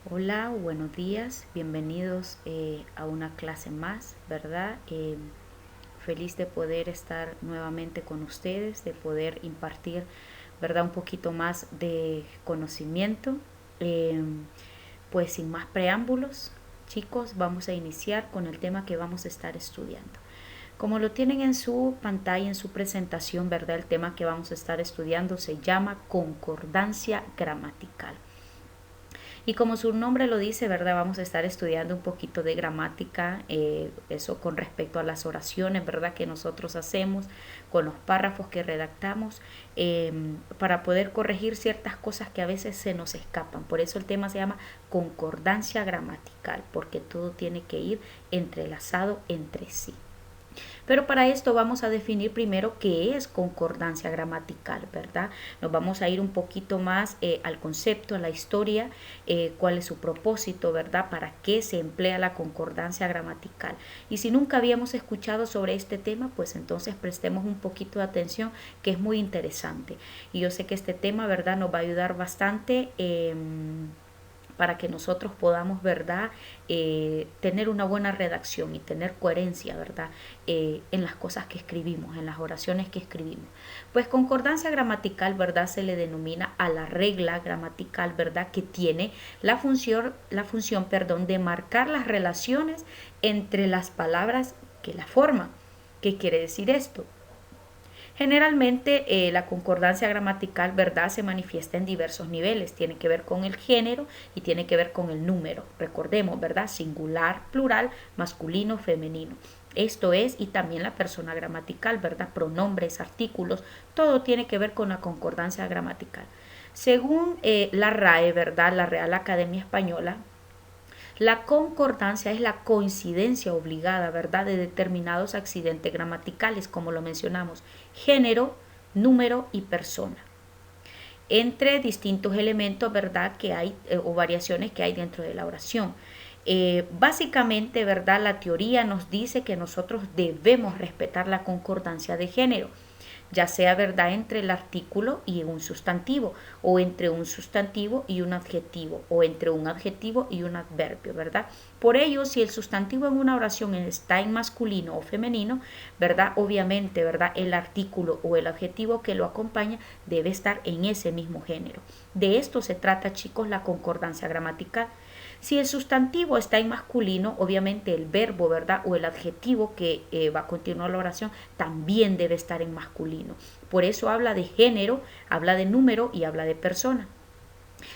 Hola, buenos días, bienvenidos a una clase más, ¿verdad? Feliz de poder estar nuevamente con ustedes, de poder impartir, ¿verdad? Un poquito más de conocimiento. Eh, pues sin más preámbulos, chicos, vamos a iniciar con el tema que vamos a estar estudiando. Como lo tienen en su pantalla, en su presentación, ¿verdad? El tema que vamos a estar estudiando se llama concordancia gramatical. Y como su nombre lo dice, ¿verdad? Vamos a estar estudiando un poquito de gramática, eso con respecto a las oraciones, ¿verdad? Que nosotros hacemos, con los párrafos que redactamos, para poder corregir ciertas cosas que a veces se nos escapan. Por eso el tema se llama concordancia gramatical, porque todo tiene que ir entrelazado entre sí. Pero para esto vamos a definir primero qué es concordancia gramatical, ¿verdad? Nos vamos a ir un poquito más al concepto, a la historia, cuál es su propósito, ¿verdad? Para qué se emplea la concordancia gramatical. Y si nunca habíamos escuchado sobre este tema, pues entonces prestemos un poquito de atención, que es muy interesante. Y yo sé que este tema, ¿verdad? Nos va a ayudar bastante. Para que nosotros podamos, ¿verdad? Tener una buena redacción y tener coherencia, ¿verdad? En las cosas que escribimos, en las oraciones que escribimos. Pues concordancia gramatical, ¿verdad? Se le denomina a la regla gramatical, ¿verdad? Que tiene la función, de marcar las relaciones entre las palabras que la forman. ¿Qué quiere decir esto? Generalmente la concordancia gramatical, ¿verdad?, se manifiesta en diversos niveles. Tiene que ver con el género y tiene que ver con el número. Recordemos, ¿verdad? Singular, plural, masculino, femenino. Esto es, y también la persona gramatical, ¿verdad? Pronombres, artículos, todo tiene que ver con la concordancia gramatical. Según la RAE, ¿verdad? La Real Academia Española, la concordancia es la coincidencia obligada, ¿verdad?, de determinados accidentes gramaticales, como lo mencionamos, género, número y persona, entre distintos elementos, ¿verdad?, que hay o variaciones que hay dentro de la oración. Básicamente, ¿verdad?, la teoría nos dice que nosotros debemos respetar la concordancia de género, ya sea, verdad, entre el artículo y un sustantivo, o entre un sustantivo y un adjetivo, o entre un adjetivo y un adverbio, ¿verdad? Por ello, si el sustantivo en una oración está en masculino o femenino, ¿verdad? Obviamente, ¿verdad?, el artículo o el adjetivo que lo acompaña debe estar en ese mismo género. De esto se trata, chicos, la concordancia gramatical. Si el sustantivo está en masculino, obviamente el verbo, ¿verdad?, o el adjetivo que va a continuar la oración también debe estar en masculino. Por eso habla de género, habla de número y habla de persona.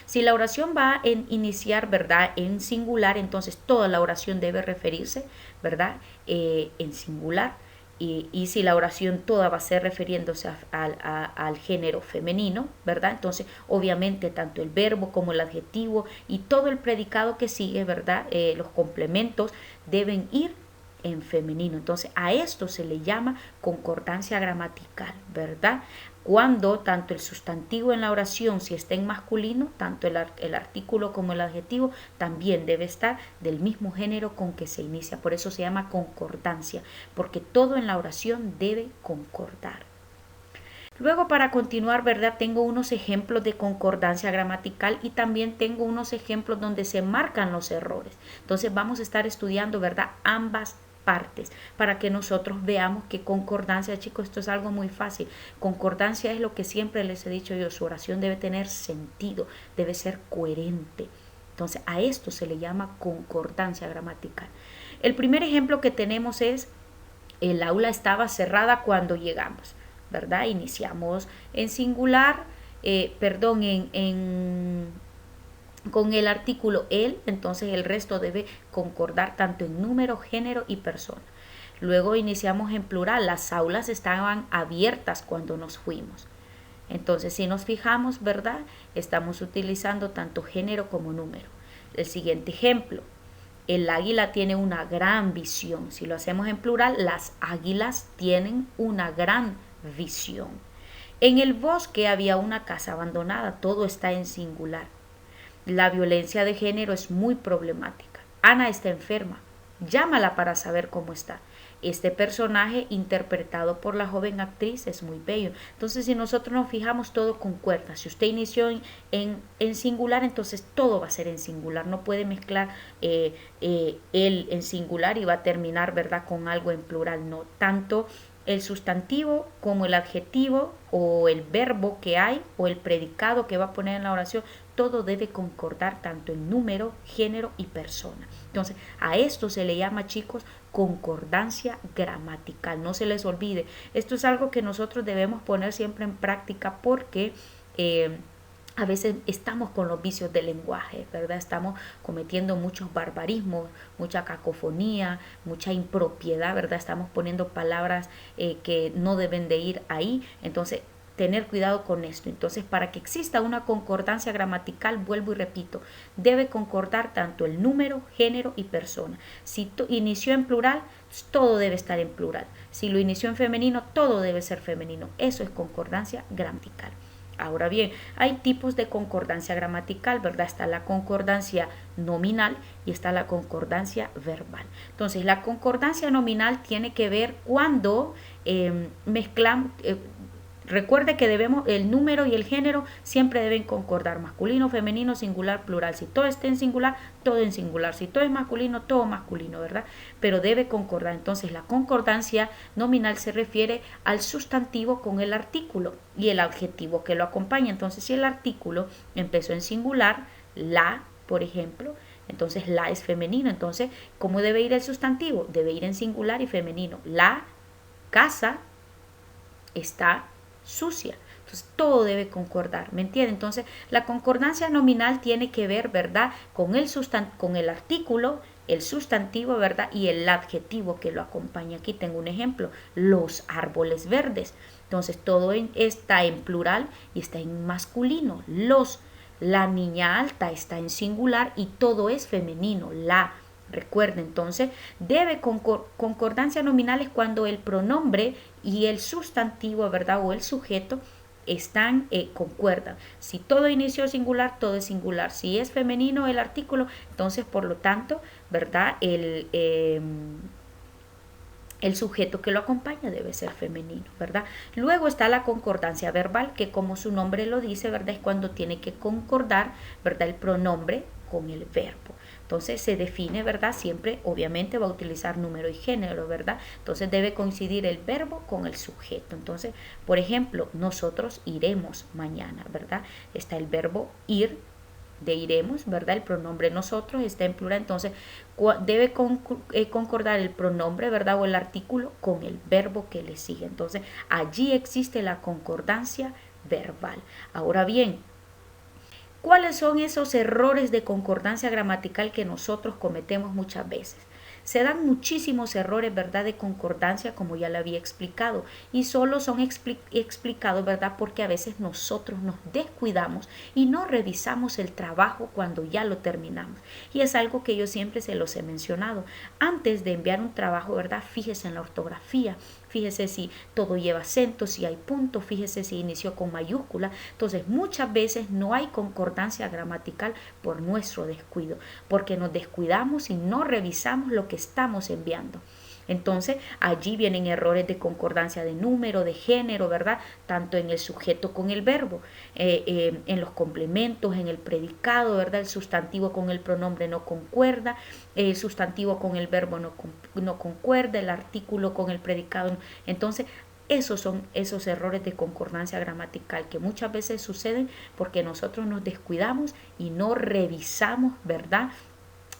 Si la oración va a iniciar, ¿verdad?, en singular, entonces toda la oración debe referirse, ¿verdad?, en singular. Y si la oración toda va a ser refiriéndose al género femenino, ¿verdad? Entonces, obviamente, tanto el verbo como el adjetivo y todo el predicado que sigue, ¿verdad? Los complementos deben ir en femenino. Entonces, a esto se le llama concordancia gramatical, ¿verdad? Cuando tanto el sustantivo en la oración, si está en masculino, tanto el artículo como el adjetivo también debe estar del mismo género con que se inicia. Por eso se llama concordancia, porque todo en la oración debe concordar. Luego, para continuar, ¿verdad? Tengo unos ejemplos de concordancia gramatical y también tengo unos ejemplos donde se marcan los errores. Entonces vamos a estar estudiando, ¿verdad?, ambas partes para que nosotros veamos que concordancia, chicos, esto es algo muy fácil. Concordancia es lo que siempre les he dicho yo, su oración debe tener sentido, debe ser coherente. Entonces a esto se le llama concordancia gramatical. El primer ejemplo que tenemos es: el aula estaba cerrada cuando llegamos, ¿verdad? Iniciamos en singular, con el artículo el, entonces el resto debe concordar tanto en número, género y persona. Luego iniciamos en plural, las aulas estaban abiertas cuando nos fuimos. Entonces, si nos fijamos, ¿verdad?, estamos utilizando tanto género como número. El siguiente ejemplo: el águila tiene una gran visión. Si lo hacemos en plural, las águilas tienen una gran visión. En el bosque había una casa abandonada. Todo está en singular. La violencia de género es muy problemática. Ana está enferma. Llámala para saber cómo está. Este personaje interpretado por la joven actriz es muy bello. Entonces, si nosotros nos fijamos, todo concuerda. Si usted inició en singular, entonces todo va a ser en singular. No puede mezclar él en singular y va a terminar, ¿verdad?, con algo en plural. No, tanto el sustantivo como el adjetivo o el verbo que hay o el predicado que va a poner en la oración, todo debe concordar tanto en número, género y persona. Entonces, a esto se le llama, chicos, concordancia gramatical. No se les olvide. Esto es algo que nosotros debemos poner siempre en práctica porque a veces estamos con los vicios del lenguaje, ¿verdad? Estamos cometiendo muchos barbarismos, mucha cacofonía, mucha impropiedad, ¿verdad? Estamos poniendo palabras que no deben de ir ahí. Entonces, tener cuidado con esto. Entonces, para que exista una concordancia gramatical, vuelvo y repito, debe concordar tanto el número, género y persona. Si inició en plural, todo debe estar en plural. Si lo inició en femenino, todo debe ser femenino. Eso es concordancia gramatical. Ahora bien, hay tipos de concordancia gramatical, ¿verdad? Está la concordancia nominal y está la concordancia verbal. Entonces, la concordancia nominal tiene que ver cuando mezclamos... Recuerde que el número y el género siempre deben concordar, masculino, femenino, singular, plural. Si todo está en singular, todo en singular. Si todo es masculino, todo masculino, ¿verdad? Pero debe concordar. Entonces, la concordancia nominal se refiere al sustantivo con el artículo y el adjetivo que lo acompaña. Entonces, si el artículo empezó en singular, la, por ejemplo, entonces la es femenino. Entonces, ¿cómo debe ir el sustantivo? Debe ir en singular y femenino. La casa está sucia. Entonces, todo debe concordar, ¿me entiende? Entonces, la concordancia nominal tiene que ver, ¿verdad?, con el artículo, el sustantivo, ¿verdad?, y el adjetivo que lo acompaña. Aquí tengo un ejemplo, los árboles verdes. Entonces, todo está en plural y está en masculino. La niña alta está en singular y todo es femenino. Recuerde, entonces, debe concordancia nominal es cuando el pronombre y el sustantivo, ¿verdad?, o el sujeto concuerdan. Si todo inició singular, todo es singular. Si es femenino el artículo, entonces, por lo tanto, ¿verdad?, el sujeto que lo acompaña debe ser femenino, ¿verdad? Luego está la concordancia verbal, que como su nombre lo dice, ¿verdad?, es cuando tiene que concordar, ¿verdad?, el pronombre con el verbo. Entonces se define, ¿verdad? Siempre, obviamente, va a utilizar número y género, ¿verdad? Entonces debe coincidir el verbo con el sujeto. Entonces, por ejemplo, nosotros iremos mañana, ¿verdad? Está el verbo ir, de iremos, ¿verdad? El pronombre nosotros está en plural. Entonces, debe concordar el pronombre, ¿verdad?, o el artículo con el verbo que le sigue. Entonces, allí existe la concordancia verbal. Ahora bien, ¿cuáles son esos errores de concordancia gramatical que nosotros cometemos muchas veces? Se dan muchísimos errores, ¿verdad?, de concordancia, como ya le había explicado, y solo son explicados, ¿verdad?, porque a veces nosotros nos descuidamos y no revisamos el trabajo cuando ya lo terminamos. Y es algo que yo siempre se los he mencionado. Antes de enviar un trabajo, ¿verdad?, fíjese en la ortografía. Fíjese si todo lleva acento, si hay punto, fíjese si inició con mayúscula. Entonces, muchas veces no hay concordancia gramatical por nuestro descuido, porque nos descuidamos y no revisamos lo que estamos enviando. Entonces, allí vienen errores de concordancia de número, de género, ¿verdad? Tanto en el sujeto con el verbo, en los complementos, en el predicado, ¿verdad? El sustantivo con el pronombre no concuerda, el sustantivo con el verbo no concuerda, el artículo con el predicado. Entonces, esos son esos errores de concordancia gramatical que muchas veces suceden porque nosotros nos descuidamos y no revisamos, ¿verdad?,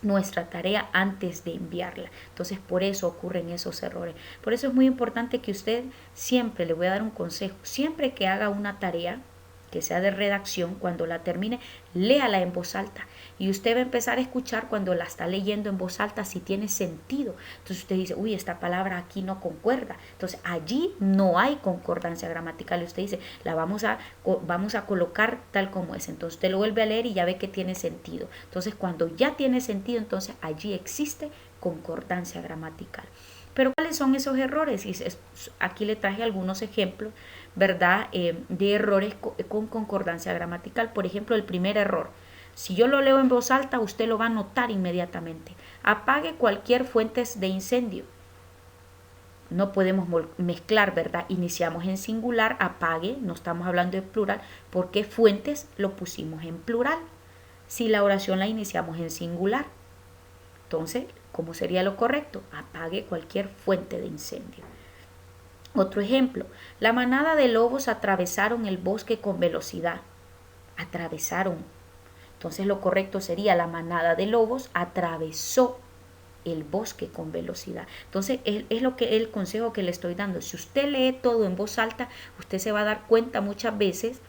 nuestra tarea antes de enviarla. Entonces, por eso ocurren esos errores. Por eso es muy importante que usted siempre, le voy a dar un consejo, siempre que haga una tarea que sea de redacción, cuando la termine, léala en voz alta. Y usted va a empezar a escuchar cuando la está leyendo en voz alta si tiene sentido. Entonces usted dice, uy, esta palabra aquí no concuerda. Entonces allí no hay concordancia gramatical. Y usted dice, la vamos a colocar tal como es. Entonces usted lo vuelve a leer y ya ve que tiene sentido. Entonces cuando ya tiene sentido, entonces allí existe concordancia gramatical. Pero ¿cuáles son esos errores? Y aquí le traje algunos ejemplos, ¿verdad?, de errores con concordancia gramatical. Por ejemplo, el primer error. Si yo lo leo en voz alta, usted lo va a notar inmediatamente. Apague cualquier fuente de incendio. no podemos mezclar, ¿verdad? Iniciamos en singular, apague, no estamos hablando de plural, porque fuentes lo pusimos en plural. Si la oración la iniciamos en singular, entonces, ¿cómo sería lo correcto? Apague cualquier fuente de incendio. Otro ejemplo, la manada de lobos atravesaron el bosque con velocidad. Atravesaron. Entonces lo correcto sería la manada de lobos atravesó el bosque con velocidad. Entonces es lo que el consejo que le estoy dando. Si usted lee todo en voz alta, usted se va a dar cuenta muchas veces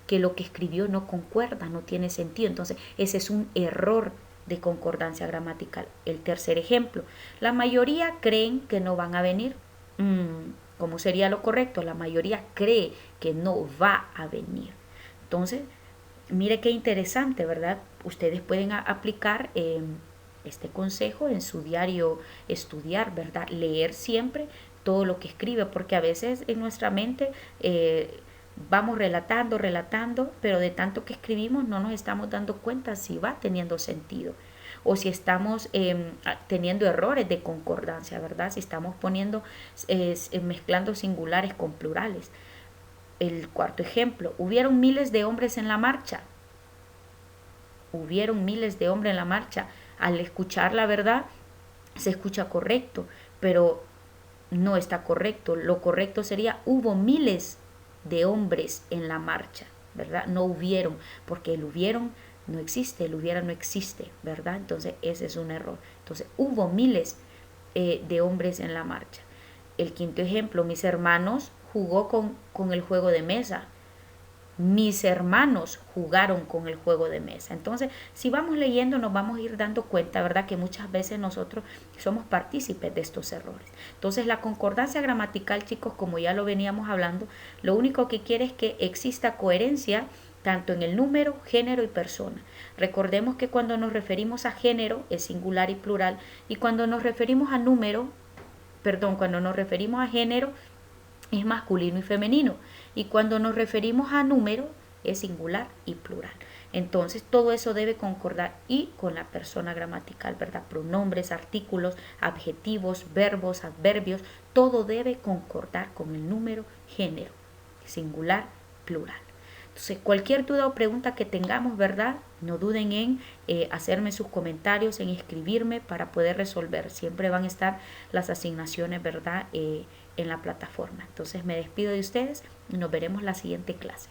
que lo que escribió no concuerda, no tiene sentido. Entonces ese es un error de concordancia gramatical. El tercer ejemplo, la mayoría creen que no van a venir. ¿Cómo sería lo correcto? La mayoría cree que no va a venir. Entonces, mire qué interesante, ¿verdad? Ustedes pueden aplicar este consejo en su diario estudiar, ¿verdad? Leer siempre todo lo que escribe, porque a veces en nuestra mente vamos relatando, pero de tanto que escribimos no nos estamos dando cuenta si va teniendo sentido o si estamos teniendo errores de concordancia, ¿verdad? Si estamos poniendo, mezclando singulares con plurales. El cuarto ejemplo, hubieron miles de hombres en la marcha. Hubieron miles de hombres en la marcha. Al escuchar la verdad, se escucha correcto, pero no está correcto. Lo correcto sería, hubo miles de hombres en la marcha, ¿verdad? No hubieron, porque el hubieron no existe, el hubiera no existe, ¿verdad? Entonces ese es un error. Entonces hubo miles de hombres en la marcha. El quinto ejemplo, mis hermanos jugó con el juego de mesa. Mis hermanos jugaron con el juego de mesa. Entonces, si vamos leyendo, nos vamos a ir dando cuenta, ¿verdad? Que muchas veces nosotros somos partícipes de estos errores. Entonces, la concordancia gramatical, chicos, como ya lo veníamos hablando, lo único que quiere es que exista coherencia tanto en el número, género y persona. Recordemos que cuando nos referimos a género es singular y plural, y cuando nos referimos a número, cuando nos referimos a género es masculino y femenino, y cuando nos referimos a número es singular y plural. Entonces todo eso debe concordar y con la persona gramatical, ¿verdad? Pronombres, artículos, adjetivos, verbos, adverbios, todo debe concordar con el número, género, singular, plural. Entonces, cualquier duda o pregunta que tengamos, ¿verdad? No duden en hacerme sus comentarios, en escribirme para poder resolver. Siempre van a estar las asignaciones, ¿verdad? En la plataforma. Entonces, me despido de ustedes y nos veremos la siguiente clase.